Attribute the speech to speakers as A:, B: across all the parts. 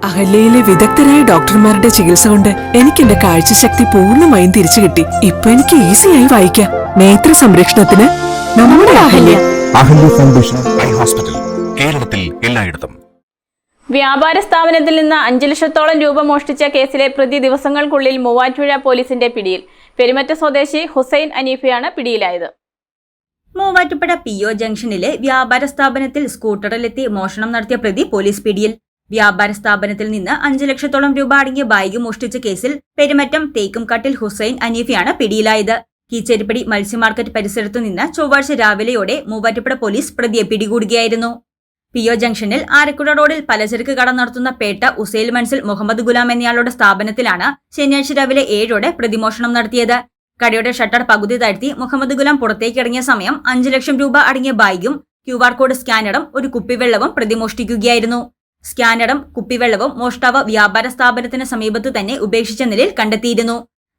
A: അഹല്യയിലെ വിദഗ്ധരായ ഡോക്ടർമാരുടെ ചികിത്സ കൊണ്ട് എനിക്ക് എന്റെ കാഴ്ചശക്തി പൂർണ്ണമായും തിരിച്ചു കിട്ടി. ഇപ്പൊ എനിക്ക് ഈസിയായി വായിക്കാം. നേത്ര സംരക്ഷണത്തിന് നമ്മുടെ Ahalya.
B: Ahalya foundation eye hospital, കേരളത്തിൽ എല്ലായിടത്തും.
C: വ്യാപാര സ്ഥാപനത്തിൽ നിന്ന് 5 ലക്ഷത്തോളം രൂപ മോഷ്ടിച്ച കേസിലെ പ്രതി ദിവസങ്ങൾക്കുള്ളിൽ മൂവാറ്റുപുഴ പോലീസിന്റെ പിടിയിൽ. പെരുമറ്റ സ്വദേശി ഹുസൈൻ അനീഫയാണ് പിടിയിലായത്.
D: മൂവാറ്റുപുഴ PO ജംഗ്ഷനിലെ വ്യാപാര സ്ഥാപനത്തിൽ സ്കൂട്ടറിലെത്തി മോഷണം നടത്തിയ പ്രതി പോലീസ് പിടിയിൽ. വ്യാപാര സ്ഥാപനത്തിൽ നിന്ന് 5 ലക്ഷത്തോളം രൂപ അടങ്ങിയ ബാഗ് മോഷ്ടിച്ച കേസിൽ പെരുമറ്റം തേക്കുംകാട്ടിൽ ഹുസൈൻ അനീഫയാണ് പിടിയിലായത്. കീച്ചേരിപ്പടി മത്സ്യ മാർക്കറ്റ് പരിസരത്തു നിന്ന് ചൊവ്വാഴ്ച രാവിലെയോടെ മൂവാറ്റുപുഴ പോലീസ് പ്രതിയെ പിടികൂടുകയായിരുന്നു. PO ജംഗ്ഷനിൽ ആരക്കുഴ റോഡിൽ പലചരക്ക് കട നടത്തുന്ന പേട്ട ഉസൈൽ മൻസിൽ മുഹമ്മദ് ഗുലാം എന്നയാളുടെ സ്ഥാപനത്തിലാണ് ശനിയാഴ്ച രാവിലെ 7ഓടെ പ്രതിമോഷണം നടത്തിയത്. കടയുടെ ഷട്ടർ പകുതി താഴ്ത്തി മുഹമ്മദ് ഗുലാം പുറത്തേക്കിറങ്ങിയ സമയം 5 ലക്ഷം രൂപ അടങ്ങിയ ബാഗും QR കോഡ് സ്കാനറും ഒരു കുപ്പിവെള്ളവും പ്രതിമോഷ്ടിക്കുകയായിരുന്നു. സ്കാനറും കുപ്പിവെള്ളവും മോഷ്ടാവ് വ്യാപാര സ്ഥാപനത്തിന് സമീപത്ത് തന്നെ ഉപേക്ഷിച്ച നിലയിൽ കണ്ടെത്തിയിരുന്നു.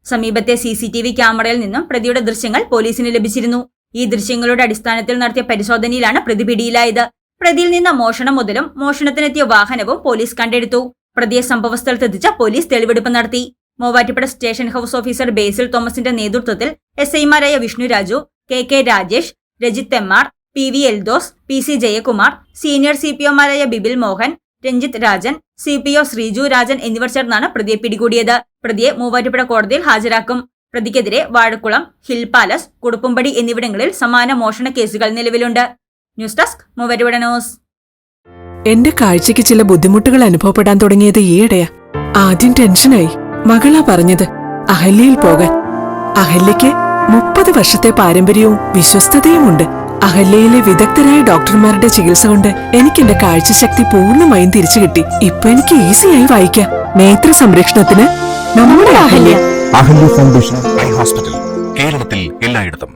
D: സമീപത്തെ CCTV ക്യാമറയിൽ നിന്നും പ്രതിയുടെ ദൃശ്യങ്ങൾ പോലീസിന് ലഭിച്ചിരുന്നു. ഈ ദൃശ്യങ്ങളുടെ അടിസ്ഥാനത്തിൽ നടത്തിയ പരിശോധനയിലാണ് പ്രതി പിടിയിലായത്. പ്രതിയിൽ നിന്ന് മോഷണം മുതലും മോഷണത്തിനെത്തിയ വാഹനവും പോലീസ് കണ്ടെടുത്തു. പ്രതിയെ സംഭവസ്ഥലത്തെത്തിച്ച പോലീസ് തെളിവെടുപ്പ് നടത്തി. Muvattupuzha station house officer Basil തോമസിന്റെ നേതൃത്വത്തിൽ SI-മാരായ Vishnu Raju, KK Rajesh, Rajith MR, PV Eldose, PC Jayakumar, senior CPO-മാരായ ബിബിൽ മോഹൻ, രഞ്ജിത്ത് രാജൻ, CPO ശ്രീജു രാജൻ എന്നിവർ ചേർന്നാണ് പ്രതിയെ പിടികൂടിയത്. പ്രതിയെ മൂവാറ്റുപുഴ കോടതിയിൽ ഹാജരാക്കും. പ്രതിക്കെതിരെ വാഴക്കുളം, ഹിൽ പാലസ്, കുടുപ്പുംപടി എന്നിവിടങ്ങളിൽ സമാന മോഷണ കേസുകൾ നിലവിലുണ്ട്. News desk Muvattupuzha news.
A: എന്റെ കാഴ്ചയ്ക്ക് ചില ബുദ്ധിമുട്ടുകൾ അനുഭവപ്പെടാൻ തുടങ്ങിയത് ഈയിടെയാ. ആദ്യം ടെൻഷനായി. മകളാ പറഞ്ഞത് അഹല്യയിൽ പോകാൻ. അഹല്യയ്ക്ക് 30 വർഷത്തെ പാരമ്പര്യവും വിശ്വസ്തതയുമുണ്ട്. അഹല്യയിലെ വിദഗ്ധരായ ഡോക്ടർമാരുടെ ചികിത്സ കൊണ്ട് എനിക്ക് എന്റെ കാഴ്ചശക്തി പൂർണ്ണമായും തിരിച്ചു കിട്ടി. ഇപ്പൊ എനിക്ക് ഈസിയായി വായിക്കാം. നേത്ര സംരക്ഷണത്തിന് നമ്മുടെ Ahalya.
B: Ahalya foundation eye hospital, കേരളത്തിൽ എല്ലായിടത്തും.